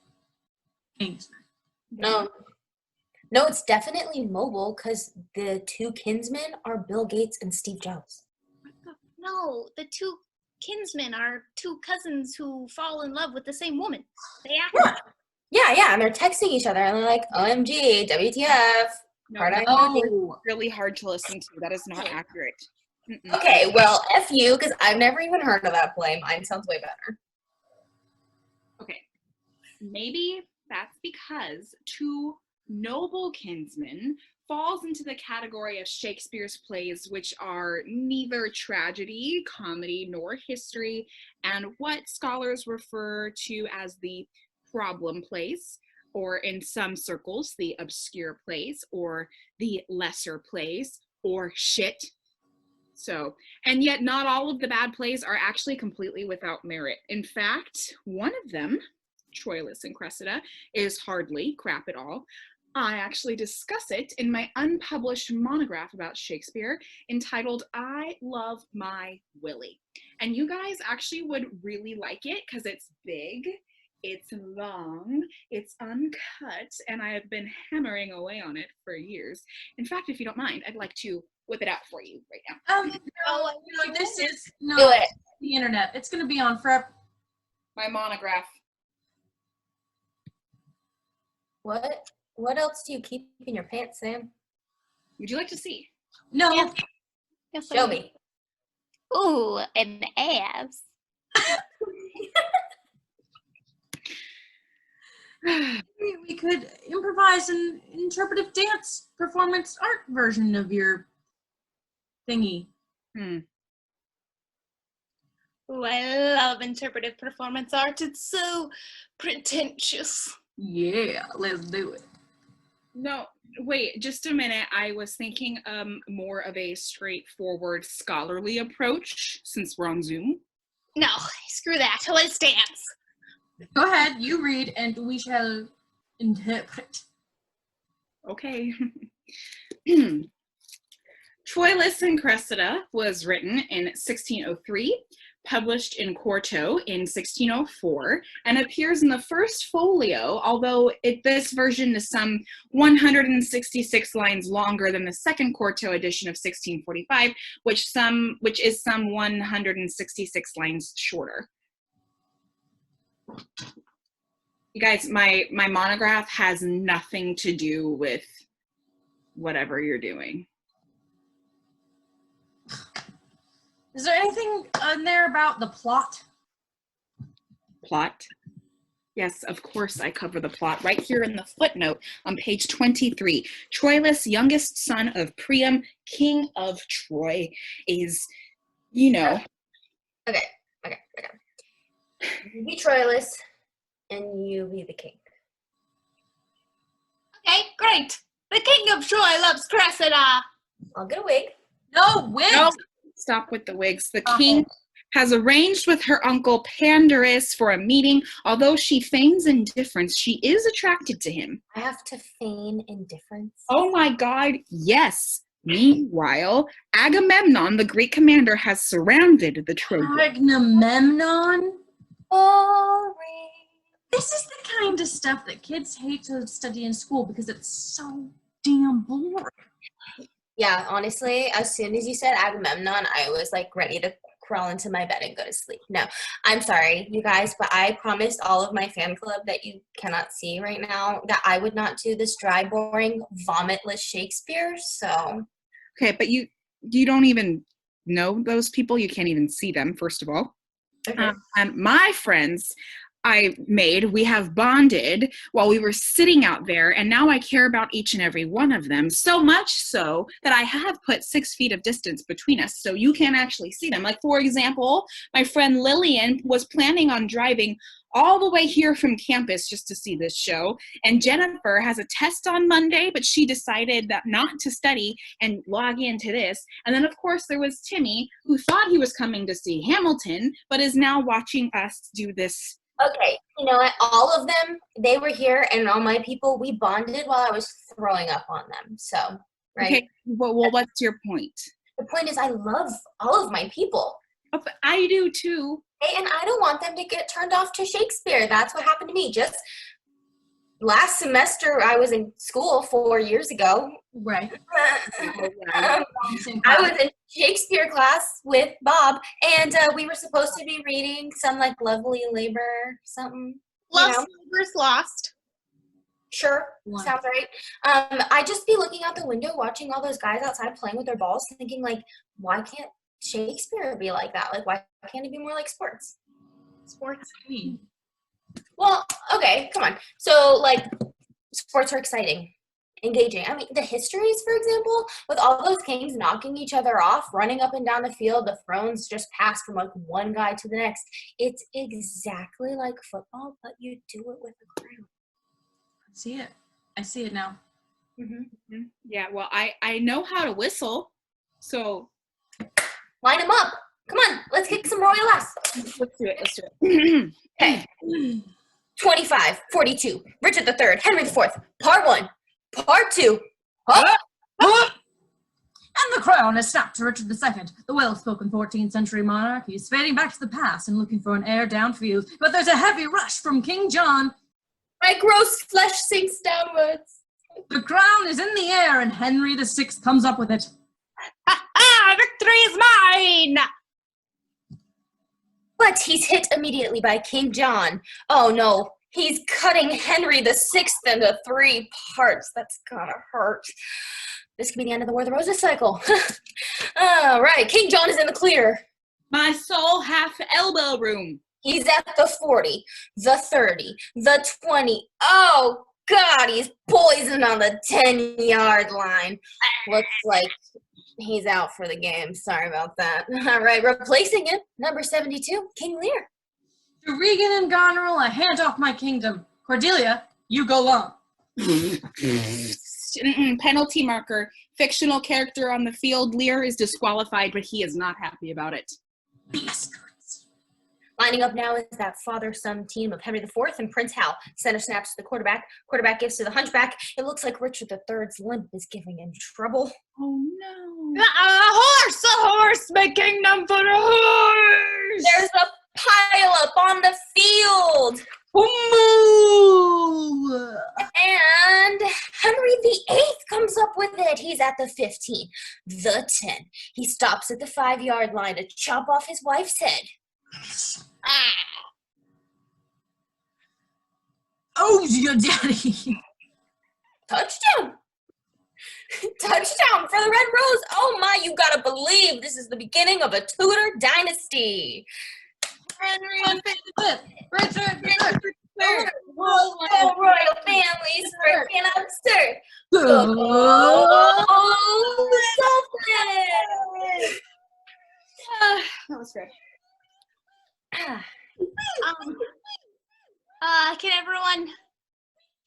Kingsmen. No, it's definitely mobile because the two kinsmen are Bill Gates and Steve Jobs. No, the two kinsmen are two cousins who fall in love with the same woman. They act. Yeah, and they're texting each other and they're like, OMG, WTF. Really hard to listen to. That is not accurate. Okay, well, F you, because I've never even heard of that play. Mine sounds way better. Okay. Maybe that's because Two Noble Kinsmen falls into the category of Shakespeare's plays which are neither tragedy, comedy, nor history, and what scholars refer to as the problem plays, or in some circles, the obscure plays, or the lesser plays, or shit. So, and yet not all of the bad plays are actually completely without merit. In fact, one of them, Troilus and Cressida, is hardly crap at all. I actually discuss it in my unpublished monograph about Shakespeare entitled I Love My Willie. And you guys actually would really like it because it's big, it's long, it's uncut, and I have been hammering away on it for years. In fact, if you don't mind, I'd like to whip it out for you right now. This is Do not it. the internet. It's going to be on forever. My monograph. What else do you keep in your pants, Sam? Would you like to see? No. Yeah. Yes, Show me. Ooh, an ass. We could improvise an interpretive dance performance art version of your thingy. Ooh, I love interpretive performance art. It's so pretentious. Yeah, let's do it. No, wait, just a minute. I was thinking more of a straightforward scholarly approach since we're on Zoom. No, screw that. Let's dance. Go ahead, you read, and we shall interpret. Okay. Troilus and Cressida was written in 1603, published in quarto in 1604 and appears in the first folio, although this version is some 166 lines longer than the second quarto edition of 1645, which is some 166 lines shorter. You guys, my monograph has nothing to do with whatever you're doing. Is there anything in there about the plot? Plot? Yes, of course I cover the plot right here in the footnote on page 23. Troilus, youngest son of Priam, king of Troy, is, you know. Okay. You be Troilus, and you be the king. Okay, great. The king of Troy loves Cressida. I'll get a wig. No, wigs! No, stop with the wigs. The king has arranged with her uncle Pandarus for a meeting. Although she feigns indifference, she is attracted to him. I have to feign indifference. Oh my God, yes. Meanwhile, Agamemnon, the Greek commander, has surrounded the Trojans. Agamemnon? Boring. This is the kind of stuff that kids hate to study in school because it's so damn boring. Yeah, honestly, as soon as you said Agamemnon, I was like ready to crawl into my bed and go to sleep. No, I'm sorry, you guys, but I promised all of my fan club that you cannot see right now that I would not do this dry, boring, vomitless Shakespeare, so. Okay, but you don't even know those people. You can't even see them, first of all. Okay. And my friends we have bonded while we were sitting out there, and now I care about each and every one of them, so much so that I have put 6 feet of distance between us so you can't actually see them. Like, for example, my friend Lillian was planning on driving all the way here from campus just to see this show, and Jennifer has a test on Monday, but she decided that not to study and log into this. And then, of course, there was Timmy, who thought he was coming to see Hamilton, but is now watching us do this. Okay, you know what? All of them, they were here, and all my people, we bonded while I was throwing up on them. So, right? Okay, well, what's your point? The point is I love all of my people. Oh, but I do too. Hey, and I don't want them to get turned off to Shakespeare. That's what happened to me. Just last semester, I was in school 4 years ago. Right. I was in Shakespeare class with Bob, and we were supposed to be reading some like Lovely Labor something. Love's Labor's Lost. Sure, Wow. sounds right. I'd just be looking out the window, watching all those guys outside playing with their balls, thinking like, why can't Shakespeare be like that? Like, why can't it be more like sports? Sports. Well, okay, come on. So, like, sports are exciting, engaging. I mean, the histories, for example, with all those kings knocking each other off, running up and down the field, the thrones just passed from, like, one guy to the next. It's exactly like football, but you do it with a crown. I see it now. Mm-hmm. Yeah, well, I know how to whistle, so Line them up. Come on, let's kick some royal ass. let's do it. Okay. 25, 42, Richard III, Henry IV, Part 1, Part 2. And the crown is snapped to Richard II, the well-spoken 14th century monarch. He's fading back to the past and looking for an heir down for youth. But there's a heavy rush from King John. My gross flesh sinks downwards. The crown is in the air, and Henry VI comes up with it. Victory is mine! But he's hit immediately by King John. Oh no, he's cutting Henry VI into 3 parts. That's gotta hurt. This could be the end of the War of the Roses cycle. All right, King John is in the clear. My soul hath elbow room. He's at the 40, the 30, the 20. Oh God, he's poisoned on the 10-yard line. Looks like he's out for the game. Sorry about that. All right, replacing him, number 72, King Lear. To Regan and Goneril, I hand off my kingdom. Cordelia, you go long. Penalty marker. Fictional character on the field. Lear is disqualified, but he is not happy about it. Bastards. Lining up now is that father-son team of Henry IV and Prince Hal. Center snaps to the quarterback. Quarterback gives to the hunchback. It looks like Richard III's limp is giving him trouble. Oh no. A horse, my kingdom for a horse! There's a pile-up on the field. Moo! And Henry VIII comes up with it. He's at the 15, the 10. He stops at the 5-yard line to chop off his wife's head. Oh, your daddy. Touchdown. Touchdown for the Red Rose. Oh my, you gotta believe this is the beginning of a Tudor dynasty. Henry Richard Royal families freaking absurd. That was great. Can everyone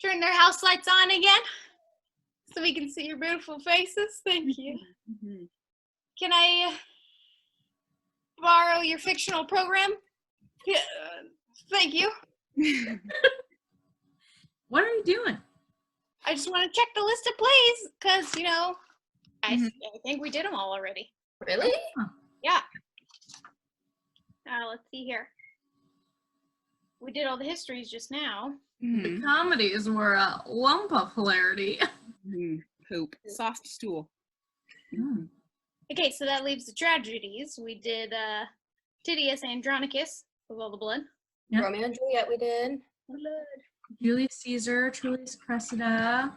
turn their house lights on again so we can see your beautiful faces? Thank you. Mm-hmm. Can I borrow your fictional program? Yeah, thank you. What are you doing? I just want to check the list of plays because, I think we did them all already. Really? Yeah. Let's see here. We did all the histories just now. The comedies were a lump of hilarity. Poop. Soft stool. Okay, so that leaves the tragedies. We did Titius Andronicus with all the blood. Yep. Romeo and Juliet we did. Blood. Julius Caesar, Julius Cressida.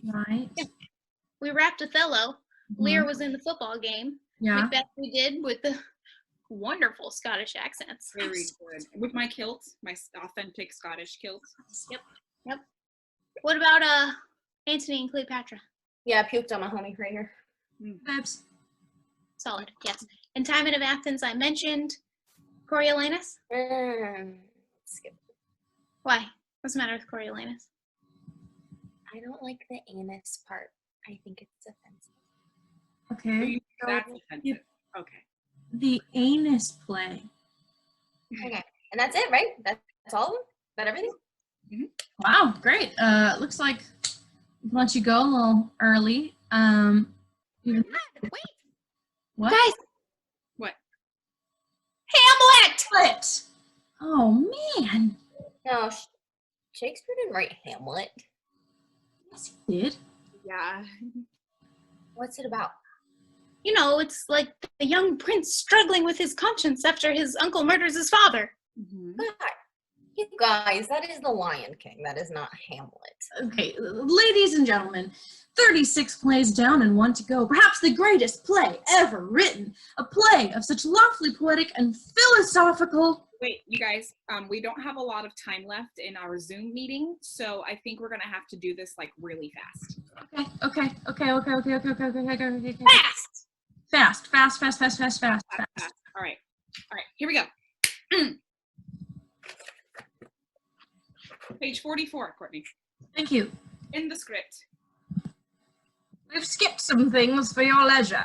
Right. Yeah. We wrapped Othello. Lear was in the football game. Yeah. Macbeth we did with the wonderful Scottish accents. Very good. With my kilts, my authentic Scottish kilts. Yep. What about Antony and Cleopatra? Yeah, I puked on my homie right here. Babs. Solid, yes. And Timon of Athens I mentioned. Coriolanus? Skip. Why? What's the matter with Coriolanus? I don't like the anus part. I think it's offensive. Okay. That's offensive. Okay. The anus play. Okay. And that's it, right? That's all of them? Is that everything? Wow, great. Looks like we can let you go a little early. Wait, What? guys! What? Hamlet! What? Oh, man. No, Shakespeare didn't write Hamlet. Yes, he did. Yeah. What's it about? It's like the young prince struggling with his conscience after his uncle murders his father. God, you guys, that is The Lion King. That is not Hamlet. Okay, ladies and gentlemen, 36 plays down and 1 to go. Perhaps the greatest play ever written. A play of such lofty poetic and philosophical... Wait, you guys, we don't have a lot of time left in our Zoom meeting, so I think we're going to have to do this, really fast. Okay. Fast! Fast. All right, here we go. Page 44, Courtney. Thank you. In the script. We've skipped some things for your leisure.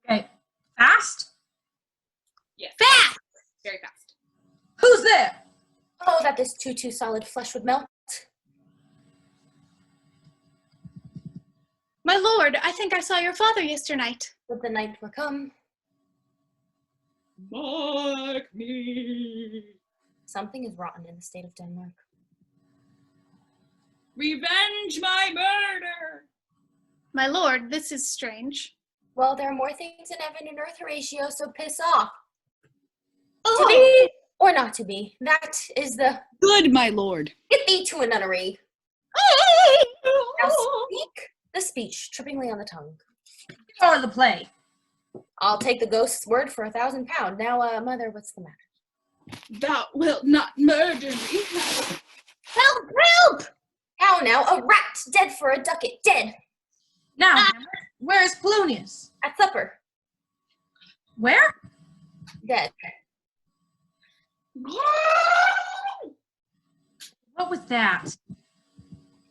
Okay. Fast? Yes. Fast! Very fast. Who's there? Oh, that this too solid flesh would melt. My lord, I think I saw your father yesternight. Would the night were come. Mark me. Something is rotten in the state of Denmark. Revenge my murder. My lord, this is strange. Well, there are more things in heaven and earth, Horatio, so piss off. Oh! To be or not to be, that is the Good, my lord. get thee to a nunnery. Now speak the speech, trippingly on the tongue. Or the play. I'll take the ghost's word for £1,000. Now, mother, what's the matter? Thou wilt not murder me. Help! How now? A rat, dead for a ducat, dead. Now, Hamlet, where's Polonius? At supper, Where? dead. What was that?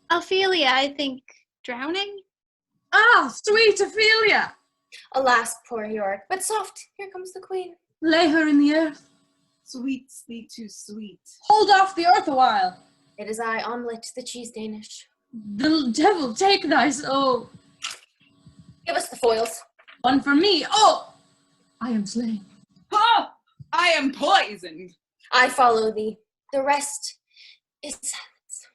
Ophelia, I think, drowning? Ah, sweet Ophelia. Alas, poor Yorick. But soft, here comes the queen. Lay her in the earth. Sweetly too sweet. Hold off the earth a while. It is I, Omelette, the cheese Danish. The devil take thy soul. Give us the foils. One for me. Oh! I am slain. Oh, I am poisoned. I follow thee. The rest is silence.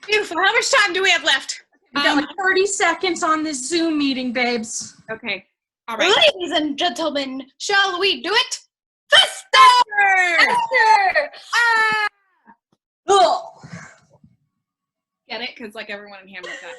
Beautiful. How much time do we have left? We got like 30 seconds on this Zoom meeting, babes. Okay. All right. Ladies and gentlemen, shall we do it? Esther! Ah! Oh! Get it? Because like everyone in Hamlet got.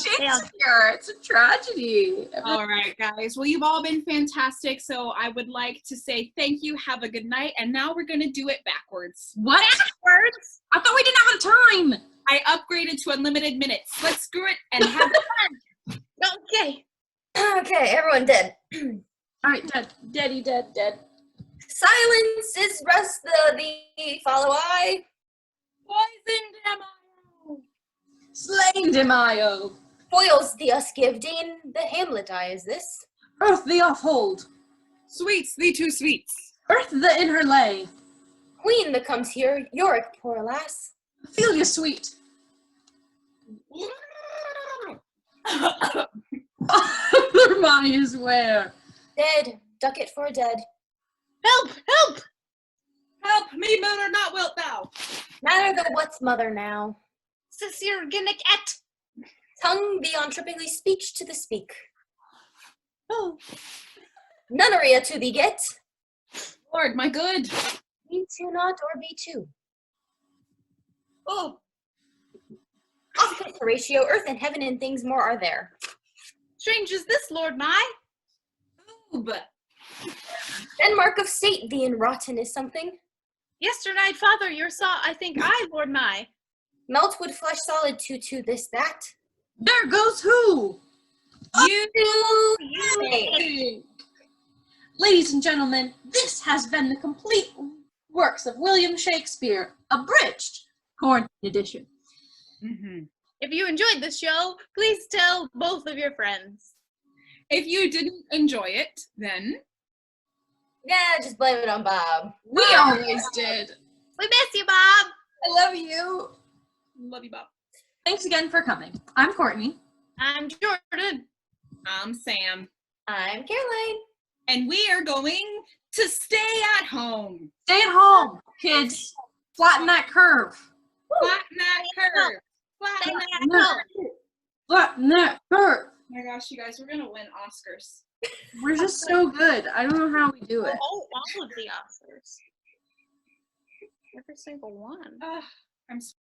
Shakespeare. It's a tragedy. All right, guys. Well, you've all been fantastic. So I would like to say thank you. Have a good night. And now we're going to do it backwards. What? Backwards? I thought we didn't have time. I upgraded to unlimited minutes. Let's screw it and have fun. Okay. Okay, everyone dead. All right, dead. Dead. Silence is rest the follow I. Poisoned am I. Slain Demaio. Foils the us give Dean, the Hamlet I is this. Earth the off hold. Sweets, thee two sweets. Earth the in her lay. Queen that comes here, Yorick, poor lass. Ophelia sweet. Hermione is where? Dead, ducat for dead. Help! Help! Help me, mother, not wilt thou. Matter the what's mother now. Sisir Ginnick et. Tongue beyond trippingly speech to the speak. Oh. Nunnery to thee get. Lord, my good. Be two not or be two. Oh. Opposite Horatio, earth and heaven and things more are there. Strange is this, Lord my. Oob. Denmark of state thee in rotten is something. Yesternight, father, your saw, I think I, Lord my. Meltwood flesh solid to this that. There goes who? You. Ladies and gentlemen, this has been the complete works of William Shakespeare, Abridged, Quarantine Edition. Mm-hmm. If you enjoyed this show, please tell both of your friends. If you didn't enjoy it, then Yeah, just blame it on Bob. We always did. We miss you, Bob. I love you. love you, Bob. Thanks again for coming. I'm Courtney. I'm Jordan. I'm Sam. I'm Caroline. And we are going to stay at home. Stay at home, kids. Flatten that curve. Flatten that curve. Flatten that curve. Flatten that curve. Oh my gosh, you guys, we're going to win Oscars. We're just so good. I don't know how we do it. All of the Oscars. Every single one. I'm